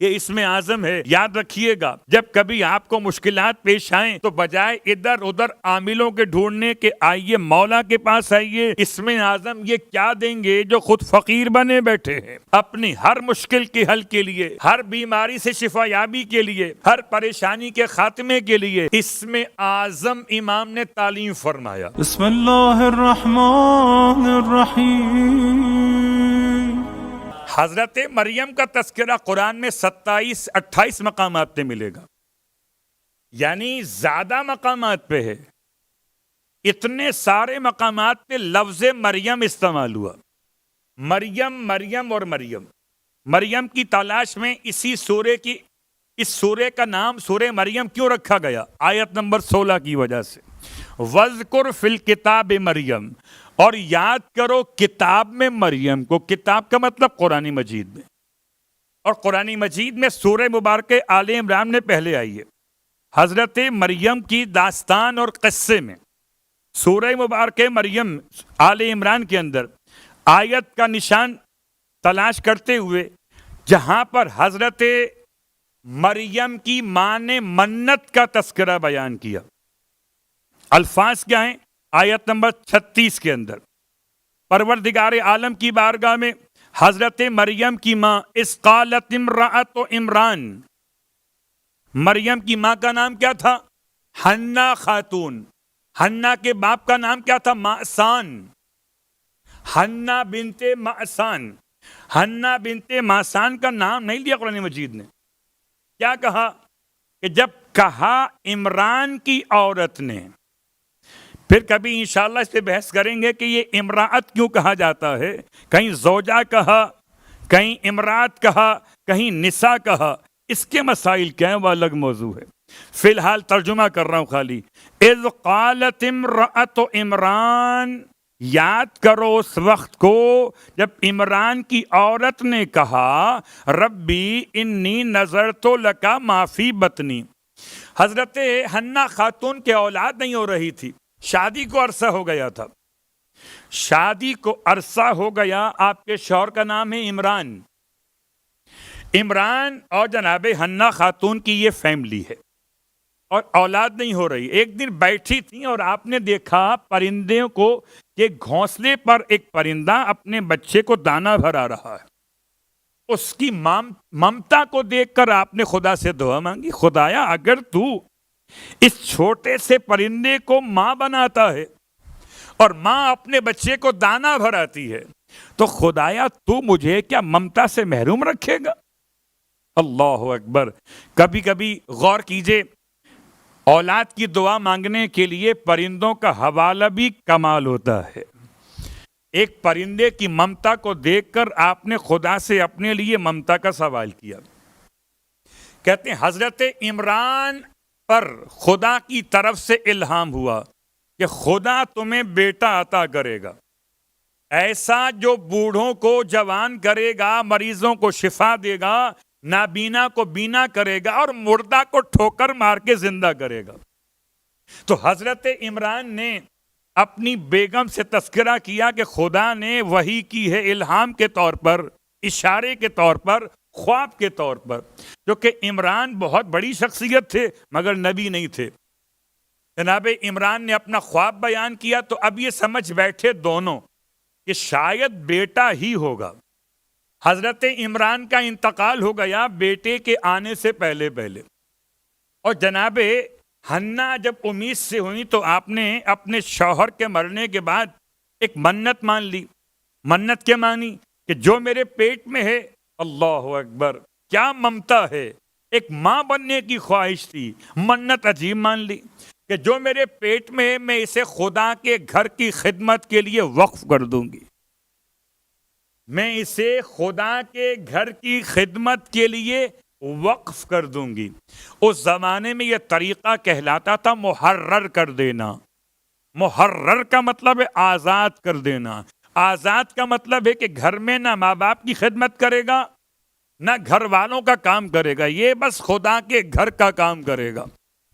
یہ اسم اعظم ہے. یاد رکھیے گا جب کبھی آپ کو مشکلات پیش آئیں تو بجائے ادھر ادھر عاملوں کے ڈھونڈنے کے آئیے مولا کے پاس آئیے. اسم اعظم یہ کیا دیں گے جو خود فقیر بنے بیٹھے ہیں. اپنی ہر مشکل کے حل کے لیے، ہر بیماری سے شفا یابی کے لیے، ہر پریشانی کے خاتمے کے لیے اسم اعظم امام نے تعلیم فرمایا. بسم اللہ الرحمن الرحیم. حضرت مریم کا تذکرہ قرآن میں 27-28 مقامات پہ ملے گا، یعنی زیادہ مقامات پہ ہے. اتنے سارے مقامات پہ لفظ مریم استعمال ہوا. مریم مریم اور مریم. مریم کی تلاش میں اس سورے کا نام سورہ مریم کیوں رکھا گیا؟ آیت نمبر 16 کی وجہ سے. وَذْكُرْ فِي الْكِتَابِ مریم، اور یاد کرو کتاب میں مریم کو. کتاب کا مطلب قرآن مجید میں، اور قرآن مجید میں سورہ مبارکہ آل عمران میں پہلے آئی ہے. حضرت مریم کی داستان اور قصے میں سورہ مبارکہ مریم آل عمران کے اندر آیت کا نشان تلاش کرتے ہوئے جہاں پر حضرت مریم کی ماں نے منت کا تذکرہ بیان کیا. الفاظ کیا ہیں؟ آیت نمبر 36 کے اندر پروردگار عالم کی بارگاہ میں حضرت مریم کی ماں اذ قالت امرأۃ عمران. مریم کی ماں کا نام کیا تھا؟ حنا خاتون. حنا کے باپ کا نام کیا تھا؟ معسان. حنا بنت معسان. حنا بنت معسان کا نام نہیں لیا قرآن مجید نے. کیا کہا کہ جب کہا عمران کی عورت نے، پھر کبھی انشاءاللہ اس پہ بحث کریں گے کہ یہ امراۃ کیوں کہا جاتا ہے. کہیں زوجہ کہا، کہیں امراۃ کہا، کہیں نساء کہا. اس کے مسائل کیا ہیں وہ الگ موضوع ہے. فی الحال ترجمہ کر رہا ہوں خالی. اذ قالت امرأۃ عمران، یاد کرو اس وقت کو جب عمران کی عورت نے کہا ربی انی نظرت لک ما فی بطنی. حضرت حنا خاتون کے اولاد نہیں ہو رہی تھی، شادی کو عرصہ ہو گیا تھا. شادی کو عرصہ ہو گیا. آپ کے شوہر کا نام ہے عمران. عمران اور جناب حنا خاتون کی یہ فیملی ہے اور اولاد نہیں ہو رہی. ایک دن بیٹھی تھی اور آپ نے دیکھا پرندوں کو کہ گھونسلے پر ایک پرندہ اپنے بچے کو دانہ بھرا رہا ہے. اس کی ممتا کو دیکھ کر آپ نے خدا سے دعا مانگی، خدایا اگر تو اس چھوٹے سے پرندے کو ماں بناتا ہے اور ماں اپنے بچے کو دانہ بھراتی ہے تو خدایا تو مجھے کیا ممتا سے محروم رکھے گا؟ اللہ اکبر. کبھی کبھی غور کیجئے، اولاد کی دعا مانگنے کے لیے پرندوں کا حوالہ بھی کمال ہوتا ہے. ایک پرندے کی ممتا کو دیکھ کر آپ نے خدا سے اپنے لیے ممتا کا سوال کیا. کہتے ہیں حضرت عمران پر خدا کی طرف سے الہام ہوا کہ خدا تمہیں بیٹا عطا کرے گا، ایسا جو بوڑھوں کو جوان کرے گا، مریضوں کو شفا دے گا، نابینا کو بینا کرے گا اور مردہ کو ٹھوکر مار کے زندہ کرے گا. تو حضرت عمران نے اپنی بیگم سے تذکرہ کیا کہ خدا نے وحی کی ہے الہام کے طور پر، اشارے کے طور پر، خواب کے طور پر. جو کہ عمران بہت بڑی شخصیت تھے مگر نبی نہیں تھے. جناب عمران نے اپنا خواب بیان کیا تو اب یہ سمجھ بیٹھے دونوں کہ شاید بیٹا ہی ہوگا. حضرت عمران کا انتقال ہو گیا بیٹے کے آنے سے پہلے پہلے. اور جناب حنا جب امید سے ہوئی تو آپ نے اپنے شوہر کے مرنے کے بعد ایک منت مان لی. منت کیا مانی؟ کہ جو میرے پیٹ میں ہے، اللہ اکبر، کیا ممتا ہے. ایک ماں بننے کی خواہش تھی، منت عجیب مان لی کہ جو میرے پیٹ میں ہے میں اسے خدا کے گھر کی خدمت کے لیے وقف کر دوں گی. میں اسے خدا کے گھر کی خدمت کے لیے وقف کر دوں گی. اس زمانے میں یہ طریقہ کہلاتا تھا محرر کر دینا. محرر کا مطلب ہے آزاد کر دینا. آزاد کا مطلب ہے کہ گھر میں نہ ماں باپ کی خدمت کرے گا نہ گھر والوں کا کام کرے گا، یہ بس خدا کے گھر کا کام کرے گا.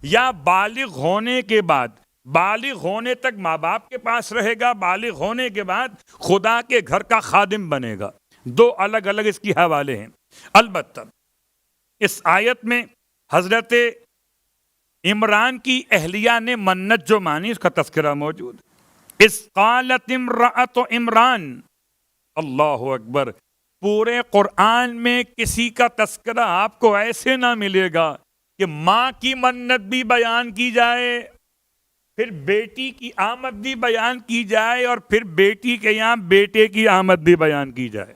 یا بالغ ہونے کے بعد، بالغ ہونے تک ماں باپ کے پاس رہے گا، بالغ ہونے کے بعد خدا کے گھر کا خادم بنے گا. دو الگ الگ اس کی حوالے ہیں. البتہ اس آیت میں حضرت عمران کی اہلیہ نے منت جو مانی اس کا تذکرہ موجود ہے۔ اس قالت امرأۃ عمران، اللہ اکبر، پورے قرآن میں کسی کا تذکرہ آپ کو ایسے نہ ملے گا کہ ماں کی منت بھی بیان کی جائے، پھر بیٹی کی آمد بھی بیان کی جائے، اور پھر بیٹی کے یہاں بیٹے کی آمد بھی بیان کی جائے۔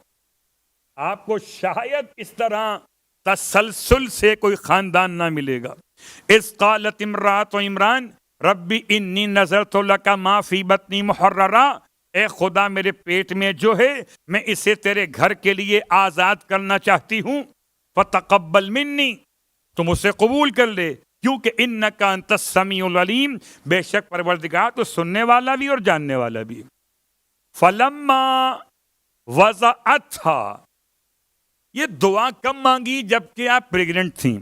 آپ کو شاید اس طرح تسلسل سے کوئی خاندان نہ ملے گا۔ اس قالت امرأۃ عمران ربی انی نذرت لک ما فی بطنی محررا، اے خدا میرے پیٹ میں جو ہے میں اسے تیرے گھر کے لیے آزاد کرنا چاہتی ہوں، فتقبل منی، تم اسے قبول کر لے، کیونکہ انک انت السمیع العلیم، بے شک پروردگار تو سننے والا بھی اور جاننے والا بھی۔ فلما وضعتھا، یہ دعا کب مانگی؟ جبکہ آپ پریگننٹ تھیں،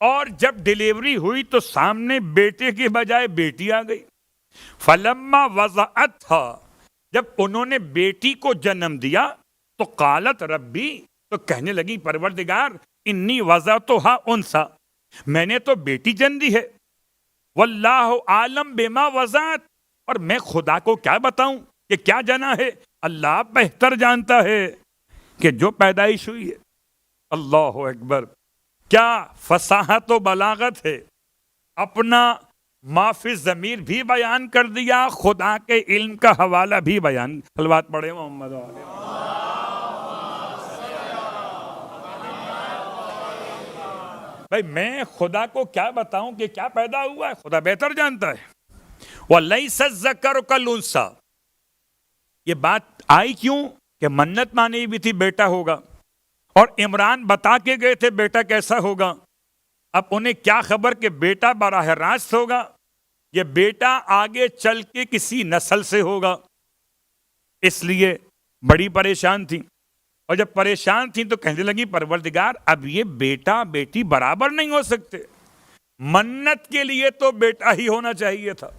اور جب ڈیلیوری ہوئی تو سامنے بیٹے کے بجائے بیٹی آ گئی۔ فلما وضعتھا، جب انہوں نے بیٹی کو جنم دیا تو قالت ربی، تو کہنے لگی پروردگار انی وضعتھا انثی، میں نے تو بیٹی جن دی ہے، واللہ عالم بما وضعت، اور میں خدا کو کیا بتاؤں کہ کیا جنا ہے، اللہ بہتر جانتا ہے کہ جو پیدائش ہوئی ہے۔ اللہ اکبر، کیا فصاحت و بلاغت ہے، اپنا ما فی الضمیر بھی بیان کر دیا، خدا کے علم کا حوالہ بھی بیان۔ صلوات پڑھے محمد علیہ۔ بھائی میں خدا کو کیا بتاؤں کہ کیا پیدا ہوا ہے، خدا بہتر جانتا ہے۔ وَلَيْسَ الذَّكَرُ كَالْأُنثَىٰ، یہ بات آئی کیوں کہ منت مانی بھی تھی بیٹا ہوگا، اور عمران بتا کے گئے تھے بیٹا کیسا ہوگا۔ اب انہیں کیا خبر کہ بیٹا براہ راست ہوگا، یہ بیٹا آگے چل کے کسی نسل سے ہوگا، اس لیے بڑی پریشان تھی۔ اور جب پریشان تھی تو کہنے لگی پروردگار اب یہ بیٹا بیٹی برابر نہیں ہو سکتے، منت کے لیے تو بیٹا ہی ہونا چاہیے تھا۔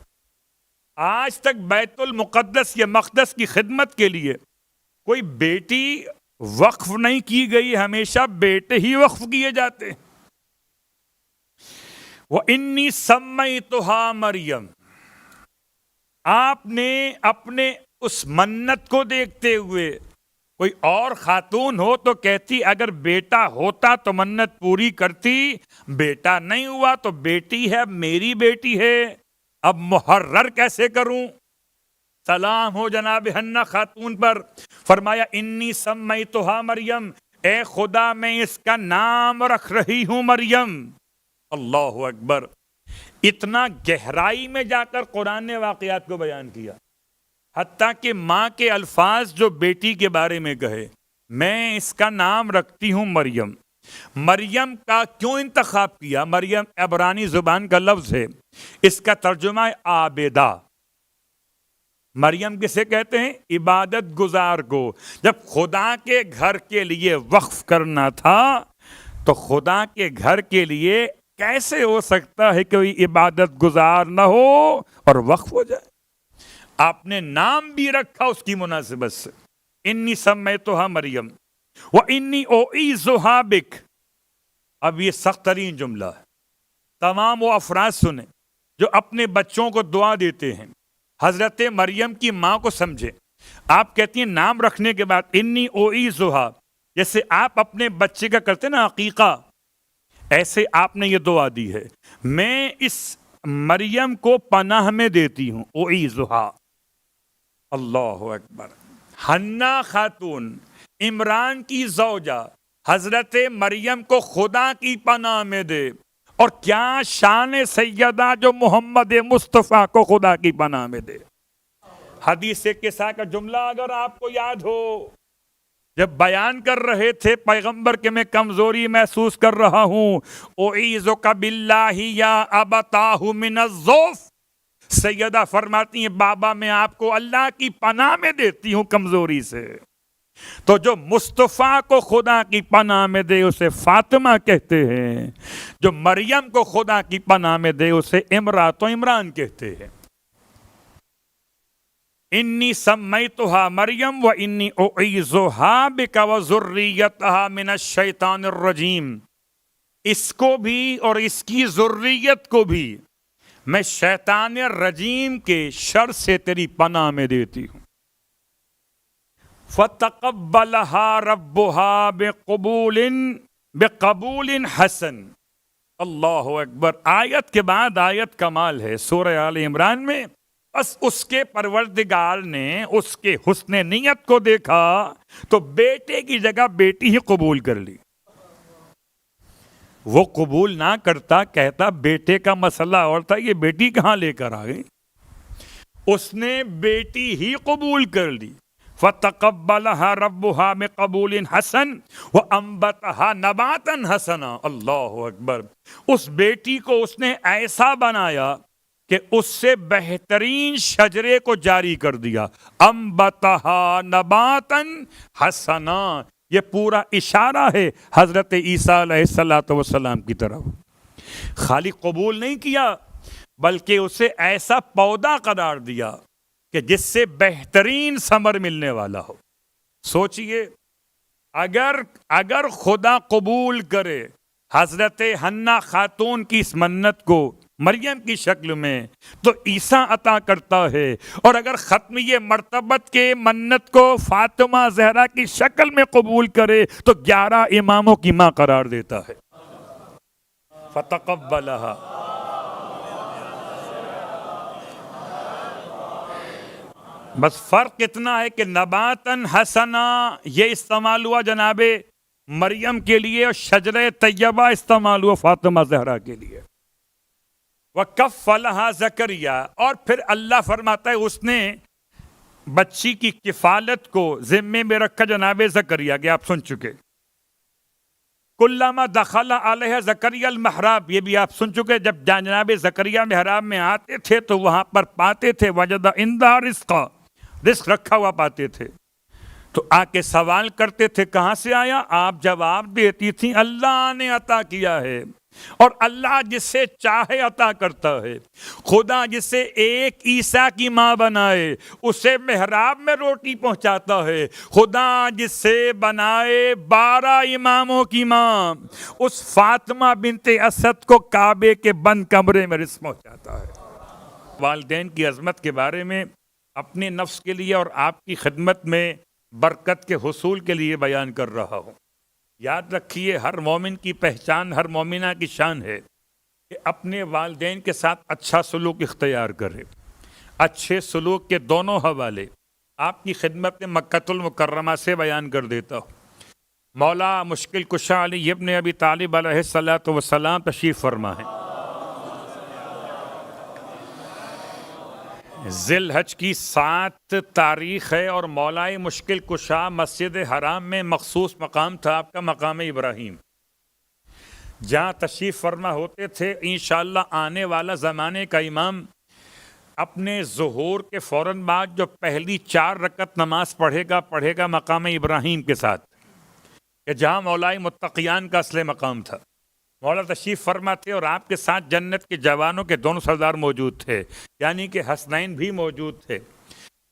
آج تک بیت المقدس یا مقدس کی خدمت کے لیے کوئی بیٹی وقف نہیں کی گئی، ہمیشہ بیٹے ہی وقف کیے جاتے ہیں۔ وَإِنِّي سَمَّيْتُهَا مریم، آپ نے اپنے اس منت کو دیکھتے ہوئے، کوئی اور خاتون ہو تو کہتی اگر بیٹا ہوتا تو منت پوری کرتی، بیٹا نہیں ہوا تو بیٹی ہے، میری بیٹی ہے، اب محرر کیسے کروں؟ سلام ہو جناب حنا خاتون پر، فرمایا انی سمیتھا مریم، اے خدا میں اس کا نام رکھ رہی ہوں مریم۔ اللہ اکبر، اتنا گہرائی میں جا کر قرآن نے واقعات کو بیان کیا، حتیٰ کہ ماں کے الفاظ جو بیٹی کے بارے میں کہے، میں اس کا نام رکھتی ہوں مریم۔ مریم کا کیوں انتخاب کیا؟ مریم عبرانی زبان کا لفظ ہے، اس کا ترجمہ ہے عابدہ۔ مریم کسے کہتے ہیں؟ عبادت گزار کو۔ جب خدا کے گھر کے لیے وقف کرنا تھا تو خدا کے گھر کے لیے کیسے ہو سکتا ہے کہ کوئی عبادت گزار نہ ہو اور وقف ہو جائے؟ آپ نے نام بھی رکھا اس کی مناسبت سے، انی سمیتھا مریم وانی اعیذھا بک۔ اب یہ سخت ترین جملہ ہے، تمام وہ افراد سنیں جو اپنے بچوں کو دعا دیتے ہیں، حضرت مریم کی ماں کو سمجھے۔ آپ کہتی ہیں نام رکھنے کے بعد انی اعیذھا، جیسے آپ اپنے بچے کا کرتے نا عقیقہ، ایسے آپ نے یہ دعا دی ہے، میں اس مریم کو پناہ میں دیتی ہوں، اعیذھا۔ اللہ اکبر، حنا خاتون عمران کی زوجہ حضرت مریم کو خدا کی پناہ میں دے، اور کیا شان سیدہ جو محمد مصطفیٰ کو خدا کی پناہ میں دے۔ حدیث قصہ کا جملہ اگر آپ کو یاد ہو، جب بیان کر رہے تھے پیغمبر کہ میں کمزوری محسوس کر رہا ہوں، اعیذک باللہ یا ابتاہ من الضعف، سیدہ فرماتی ہیں بابا میں آپ کو اللہ کی پناہ میں دیتی ہوں کمزوری سے۔ تو جو مصطفیٰ کو خدا کی پناہ میں دے اسے فاطمہ کہتے ہیں، جو مریم کو خدا کی پناہ میں دے اسے امرات و عمران کہتے ہیں۔ انی سمیتھا مریم و انی اعیذھا بک و ذریتھا من الشیطان الرجیم۔ اس کو بھی اور اس کی ذریت کو بھی میں شیطان رجیم کے شر سے تیری پناہ میں دیتی ہوں۔ فَتَقَبَّلَهَا رَبُّهَا بِقَبُولٍ حَسَن۔ اللہ اکبر۔ آیت کے بعد آیت کمال ہے سورہ آل عمران میں۔ بس اس کے پروردگار نے اس کے حسن نیت کو دیکھا تو بیٹے کی جگہ بیٹی ہی قبول کر لی۔ وہ قبول نہ کرتا، کہتا بیٹے کا مسئلہ اور تھا، یہ بیٹی کہاں لے کر آ گئی؟ اس نے بیٹی ہی قبول کر لی۔ فَتَقَبَّلَهَا رَبُّهَا بِقَبُولٍ حَسَن وَأَنبَتَهَا نَبَاتًا حَسَنًا۔ اللہ اکبر۔ اس بیٹی کو اس نے ایسا بنایا کہ اس سے بہترین شجرے کو جاری کر دیا۔ أَنبَتَهَا نَبَاتًا حَسَنًا۔ یہ پورا اشارہ ہے حضرت عیسیٰ علیہ السلام کی طرف۔ خالی قبول نہیں کیا بلکہ اسے ایسا پودا قرار دیا کہ جس سے بہترین ثمر ملنے والا ہو۔ سوچئے اگر خدا قبول کرے حضرت حنا خاتون کی اس منت کو مریم کی شکل میں تو عیسیٰ عطا کرتا ہے، اور اگر ختمیہ مرتبت کے منت کو فاطمہ زہرا کی شکل میں قبول کرے تو 11 اماموں کی ماں قرار دیتا ہے۔ فتقبلها۔ بس فرق اتنا ہے کہ نباتاً حسنا یہ استعمال ہوا جناب مریم کے لیے، اور شجرہ طیبہ استعمال ہوا فاطمہ زہرا کے لیے۔ وَكَفَّلَهَا زَكَرِيَّا، اور پھر اللہ فرماتا ہے اس نے بچی کی کفالت کو ذمے میں رکھا جناب زکریا کے، آپ سن چکے۔ کلما دخل علیہ زکریا المحراب، یہ بھی آپ سن چکے، جب جناب زکریا محراب میں آتے تھے تو وہاں پر پاتے تھے وجد عندہا رزقا، رزق رکھا ہوا پاتے تھے، تو آ کے سوال کرتے تھے کہاں سے آیا؟ آپ جواب دیتی تھیں اللہ نے عطا کیا ہے، اور اللہ جس سے چاہے عطا کرتا ہے۔ خدا جس سے ایک عیسیٰ کی ماں بنائے اسے محراب میں روٹی پہنچاتا ہے، خدا جس سے بنائے 12 اماموں کی ماں اس فاطمہ بنت اسد کو کعبے کے بند کمرے میں رزق پہنچاتا ہے۔ والدین کی عظمت کے بارے میں اپنے نفس کے لیے اور آپ کی خدمت میں برکت کے حصول کے لیے بیان کر رہا ہوں۔ یاد رکھیے ہر مومن کی پہچان، ہر مومنہ کی شان ہے کہ اپنے والدین کے ساتھ اچھا سلوک اختیار کرے۔ اچھے سلوک کے دونوں حوالے آپ کی خدمت میں مکۃ المکرمہ سے بیان کر دیتا ہوں۔ مولا مشکل کشا علی ابن ابی طالب علیہ السلام تشریف فرما ہے۔ ذی الحج کی 7 تاریخ ہے، اور مولائے مشکل کشا مسجد حرام میں مخصوص مقام تھا آپ کا، مقام ابراہیم، جہاں تشریف فرما ہوتے تھے۔ انشاءاللہ آنے والا زمانے کا امام اپنے ظہور کے فوراً بعد جو پہلی 4 رکعت نماز پڑھے گا مقام ابراہیم کے ساتھ، کہ جہاں مولائے متقیان کا اصل مقام تھا۔ مولا تشریف فرما تھے اور آپ کے ساتھ جنت کے جوانوں کے دونوں سردار موجود تھے، یعنی کہ حسنین بھی موجود تھے۔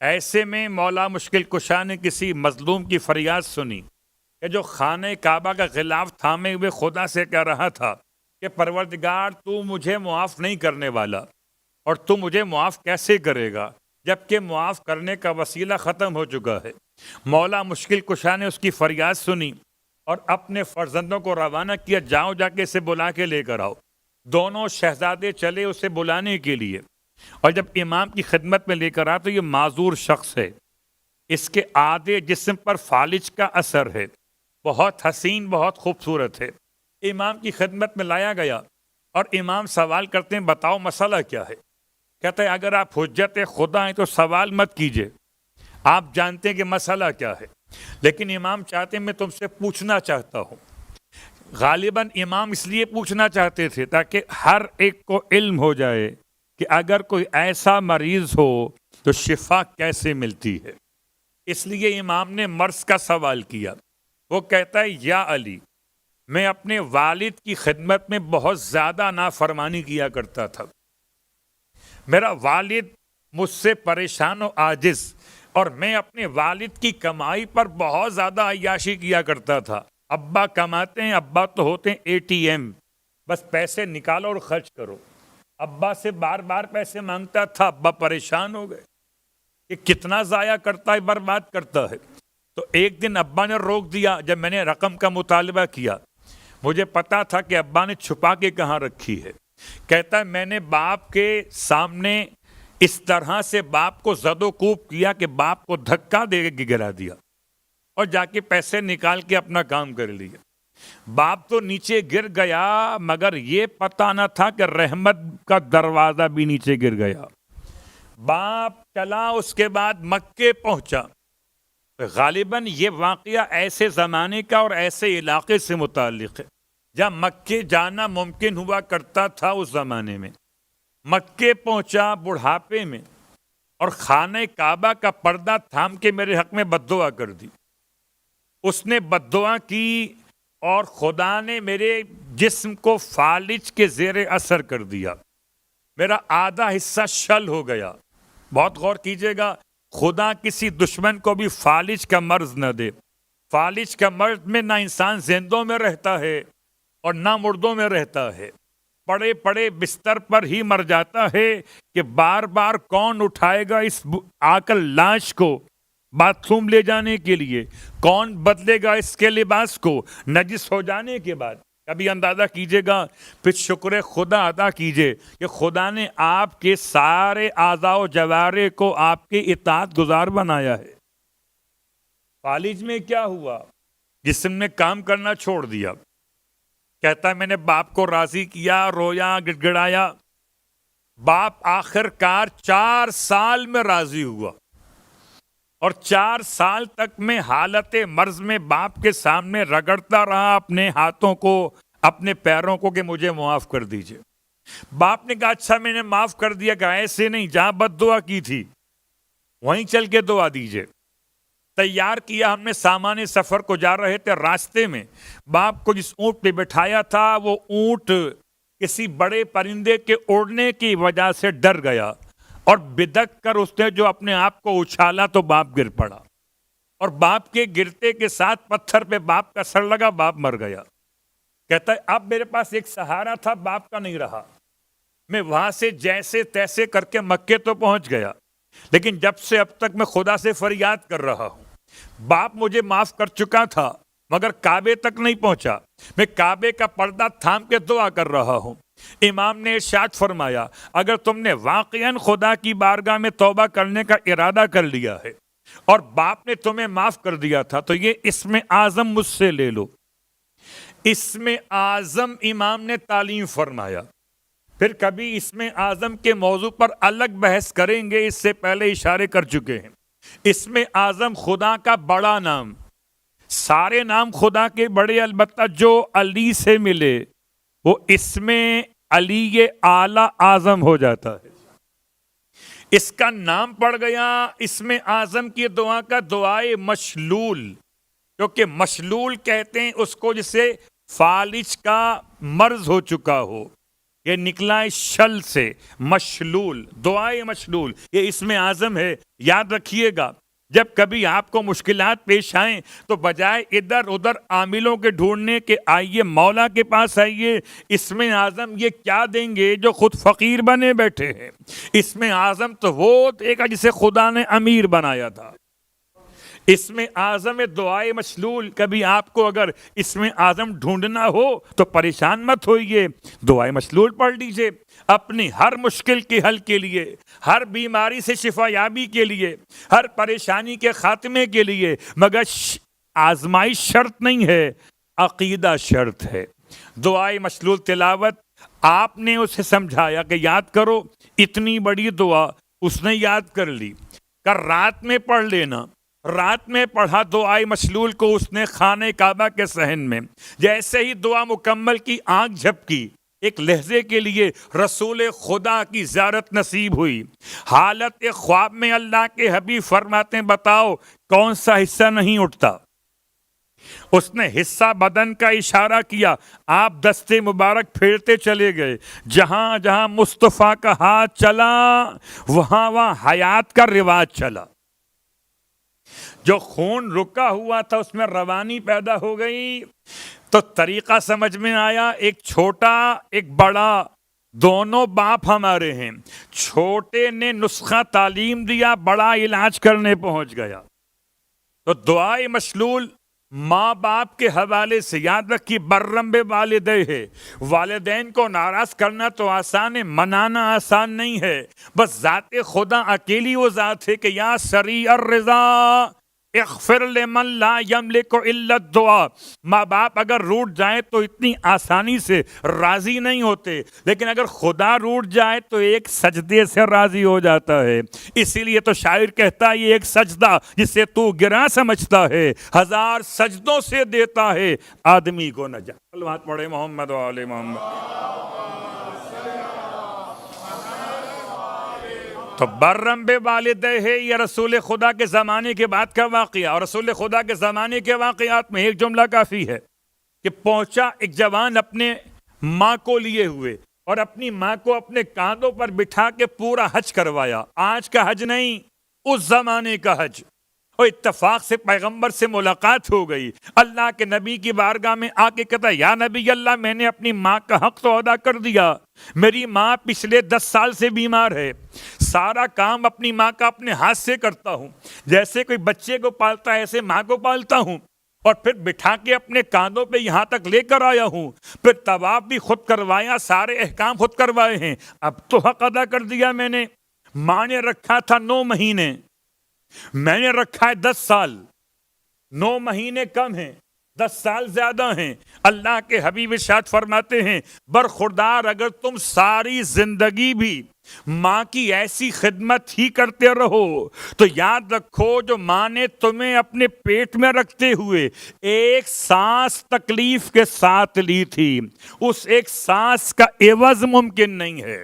ایسے میں مولا مشکل کشا نے کسی مظلوم کی فریاد سنی کہ جو خانہ کعبہ کا غلاف تھامے ہوئے خدا سے کہہ رہا تھا کہ پروردگار تو مجھے معاف نہیں کرنے والا، اور تو مجھے معاف کیسے کرے گا جبکہ معاف کرنے کا وسیلہ ختم ہو چکا ہے۔ مولا مشکل کشا نے اس کی فریاد سنی اور اپنے فرزندوں کو روانہ کیا، جاؤ جا کے اسے بلا کے لے کر آؤ۔ دونوں شہزادے چلے اسے بلانے کے لیے، اور جب امام کی خدمت میں لے کر آئے تو یہ معذور شخص ہے، اس کے آدھے جسم پر فالج کا اثر ہے، بہت حسین بہت خوبصورت ہے۔ امام کی خدمت میں لایا گیا اور امام سوال کرتے ہیں بتاؤ مسئلہ کیا ہے؟ کہتا ہے اگر آپ حجت خدا ہیں تو سوال مت کیجئے، آپ جانتے ہیں کہ مسئلہ کیا ہے، لیکن امام چاہتے ہیں میں تم سے پوچھنا چاہتا ہوں۔ غالباً امام اس لیے پوچھنا چاہتے تھے تاکہ ہر ایک کو علم ہو جائے کہ اگر کوئی ایسا مریض ہو تو شفا کیسے ملتی ہے۔ اس لیے امام نے مرض کا سوال کیا۔ وہ کہتا ہے یا علی، میں اپنے والد کی خدمت میں بہت زیادہ نافرمانی کیا کرتا تھا، میرا والد مجھ سے پریشان و عاجز، اور میں اپنے والد کی کمائی پر بہت زیادہ عیاشی کیا کرتا تھا۔ ابا کماتے ہیں، ابا تو ہوتے ہیں ATM، بس پیسے نکالو اور خرچ کرو. ابا سے بار بار پیسے مانگتا تھا. ابا پریشان ہو گئے کہ کتنا ضائع کرتا ہے, برباد کرتا ہے. تو ایک دن ابا نے روک دیا. جب میں نے رقم کا مطالبہ کیا, مجھے پتا تھا کہ ابا نے چھپا کے کہاں رکھی ہے. کہتا ہے میں نے باپ کے سامنے اس طرح سے باپ کو زد و کوب کیا کہ باپ کو دھکا دے کے گرا دیا اور جا کے پیسے نکال کے اپنا کام کر لیا. باپ تو نیچے گر گیا, مگر یہ پتا نہ تھا کہ رحمت کا دروازہ بھی نیچے گر گیا. باپ چلا, اس کے بعد مکے پہنچا. غالباً یہ واقعہ ایسے زمانے کا اور ایسے علاقے سے متعلق ہے جہاں مکے جانا ممکن ہوا کرتا تھا اس زمانے میں. مکے پہنچا بڑھاپے میں اور خانہ کعبہ کا پردہ تھام کے میرے حق میں بد دعا کر دی. اس نے بد دعا کی اور خدا نے میرے جسم کو فالج کے زیر اثر کر دیا. میرا آدھا حصہ شل ہو گیا. بہت غور کیجئے گا, خدا کسی دشمن کو بھی فالج کا مرض نہ دے. فالج کا مرض میں نہ انسان زندوں میں رہتا ہے اور نہ مردوں میں رہتا ہے. پڑے پڑے بستر پر ہی مر جاتا ہے کہ بار بار کون اٹھائے گا اس آکل لاش کو باتھ روم لے جانے کے لیے, کون بدلے گا اس کے لباس کو نجس ہو جانے کے بعد. کبھی اندازہ کیجئے گا, پھر شکر خدا ادا کیجئے کہ خدا نے آپ کے سارے اعضاء و جوارح کو آپ کے اطاعت گزار بنایا ہے. فالج میں کیا ہوا؟ جسم نے کام کرنا چھوڑ دیا. کہتا ہے میں نے باپ کو راضی کیا, رویا, گڑ گڑایا. باپ آخر کار 4 سال میں راضی ہوا اور 4 سال تک میں حالت مرض میں باپ کے سامنے رگڑتا رہا اپنے ہاتھوں کو, اپنے پیروں کو کہ مجھے معاف کر دیجئے. باپ نے کہا اچھا میں نے معاف کر دیا. کہ ایسے نہیں, جہاں بد دعا کی تھی وہیں چل کے دعا دیجئے. تیار کیا ہم نے, سامان سفر کو جا رہے تھے. راستے میں باپ کو جس اونٹ پہ بٹھایا تھا وہ اونٹ کسی بڑے پرندے کے اڑنے کی وجہ سے ڈر گیا اور بدک کر اس نے جو اپنے آپ کو اچھالا تو باپ گر پڑا اور باپ کے گرتے کے ساتھ پتھر پہ باپ کا سر لگا, باپ مر گیا. کہتا ہے اب میرے پاس ایک سہارا تھا, باپ کا نہیں رہا. میں وہاں سے جیسے تیسے کر کے مکے تو پہنچ گیا, لیکن جب سے اب تک میں خدا سے فریاد کر رہا ہوں. باپ مجھے معاف کر چکا تھا مگر کعبے تک نہیں پہنچا. میں کعبے کا پردہ تھام کے دعا کر رہا ہوں. امام نے ارشاد فرمایا اگر تم نے واقعاً خدا کی بارگاہ میں توبہ کرنے کا ارادہ کر لیا ہے اور باپ نے تمہیں معاف کر دیا تھا تو یہ اسم اعظم مجھ سے لے لو. اسم اعظم امام نے تعلیم فرمایا. پھر کبھی اسم اعظم کے موضوع پر الگ بحث کریں گے, اس سے پہلے اشارے کر چکے ہیں. اسم اعظم خدا کا بڑا نام. سارے نام خدا کے بڑے, البتہ جو علی سے ملے وہ اسم علی اعلی اعظم ہو جاتا ہے. اس کا نام پڑ گیا اسم اعظم کی دعا کا دعائے مشلول, کیونکہ مشلول کہتے ہیں اس کو جسے فالج کا مرض ہو چکا ہو. یہ نکلا ہے شل سے, مشلول, دعائے مشلول, یہ اسم اعظم ہے. یاد رکھیے گا جب کبھی آپ کو مشکلات پیش آئیں تو بجائے ادھر ادھر عاملوں کے ڈھونڈنے کے آئیے مولا کے پاس آئیے. اسم اعظم یہ کیا دیں گے جو خود فقیر بنے بیٹھے ہیں. اسم اعظم تو وہ دے گا جسے خدا نے امیر بنایا تھا. اسم اعظم دعائے مشلول. کبھی آپ کو اگر اسم اعظم ڈھونڈنا ہو تو پریشان مت ہوئیے, دعائے مشلول پڑھ لیجئے اپنی ہر مشکل کے حل کے لیے, ہر بیماری سے شفا یابی کے لیے, ہر پریشانی کے خاتمے کے لیے. مگر آزمائش شرط نہیں ہے, عقیدہ شرط ہے. دعائے مشلول تلاوت آپ نے اسے سمجھایا کہ یاد کرو, اتنی بڑی دعا اس نے یاد کر لی. کل رات میں پڑھ لینا. رات میں پڑھا دعائے مشلول کو اس نے خانہ کعبہ کے صحن میں. جیسے ہی دعا مکمل کی, آنکھ جھپکی, ایک لہجے کے لیے رسول خدا کی زیارت نصیب ہوئی. حالت خواب میں اللہ کے حبیب فرماتے ہیں بتاؤ کون سا حصہ نہیں اٹھتا. اس نے حصہ بدن کا اشارہ کیا. آپ دستے مبارک پھیرتے چلے گئے. جہاں جہاں مصطفیٰ کا ہاتھ چلا وہاں وہاں حیات کا رواج چلا. جو خون رکا ہوا تھا اس میں روانی پیدا ہو گئی. تو طریقہ سمجھ میں آیا. ایک چھوٹا ایک بڑا دونوں باپ ہمارے ہیں. چھوٹے نے نسخہ تعلیم دیا, بڑا علاج کرنے پہنچ گیا. تو دعائے مشلول ماں باپ کے حوالے سے یاد رکھیے, برم بے والدے ہے. والدین کو ناراض کرنا تو آسان ہے, منانا آسان نہیں ہے. بس ذات خدا اکیلی وہ ذات ہے کہ یا سریع الرضا اغفر لمن لا یملک الا الدعاء. ماں باپ اگر روٹ جائیں تو اتنی آسانی سے راضی نہیں ہوتے, لیکن اگر خدا روٹ جائے تو ایک سجدے سے راضی ہو جاتا ہے. اسی لیے تو شاعر کہتا ہے یہ ایک سجدہ جسے تو گراں سمجھتا ہے, 1000 سجدوں سے دیتا ہے آدمی کو نجات. صلوات پڑھے محمد و آل محمد. تو برم بے والدہ ہے, یہ رسول خدا کے زمانے کے بعد کا واقعہ. اور رسول خدا کے زمانے کے واقعات میں ایک جملہ کافی ہے کہ پہنچا ایک جوان اپنے ماں کو لیے ہوئے اور اپنی ماں کو اپنے کاندھوں پر بٹھا کے پورا حج کروایا. آج کا حج نہیں, اس زمانے کا حج. اور اتفاق سے پیغمبر سے ملاقات ہو گئی. اللہ کے نبی کی بارگاہ میں آ کے کہتا یا نبی اللہ, میں نے اپنی ماں کا حق تو ادا کر دیا. میری ماں پچھلے 10 سال سے بیمار ہے. سارا کام اپنی ماں کا اپنے ہاتھ سے کرتا ہوں. جیسے کوئی بچے کو پالتا ہے ایسے ماں کو پالتا ہوں. اور پھر بٹھا کے اپنے کاندھوں پہ یہاں تک لے کر آیا ہوں. پھر طواف بھی خود کروایا, سارے احکام خود کروائے ہیں. اب تو حق ادا کر دیا میں نے. ماں نے رکھا تھا 9 مہینے, میں نے رکھا ہے 10 سال. 9 مہینے کم ہیں, 10 سال زیادہ ہیں. اللہ کے حبیب ارشاد فرماتے ہیں برخوردار اگر تم ساری زندگی بھی ماں کی ایسی خدمت ہی کرتے رہو تو یاد رکھو جو ماں نے تمہیں اپنے پیٹ میں رکھتے ہوئے ایک سانس تکلیف کے ساتھ لی تھی, اس ایک سانس کا عوض ممکن نہیں ہے.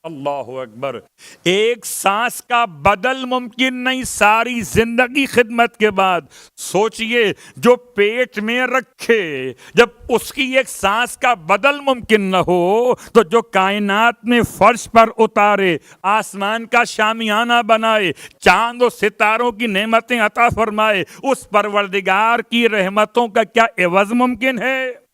اللہ اکبر. ایک سانس کا بدل ممکن نہیں. ساری زندگی خدمت کے بعد سوچئے جو پیٹ میں رکھے, جب اس کی ایک سانس کا بدل ممکن نہ ہو تو جو کائنات میں فرش پر اتارے, آسمان کا شامیانہ بنائے, چاند و ستاروں کی نعمتیں عطا فرمائے, اس پروردگار کی رحمتوں کا کیا عوض ممکن ہے؟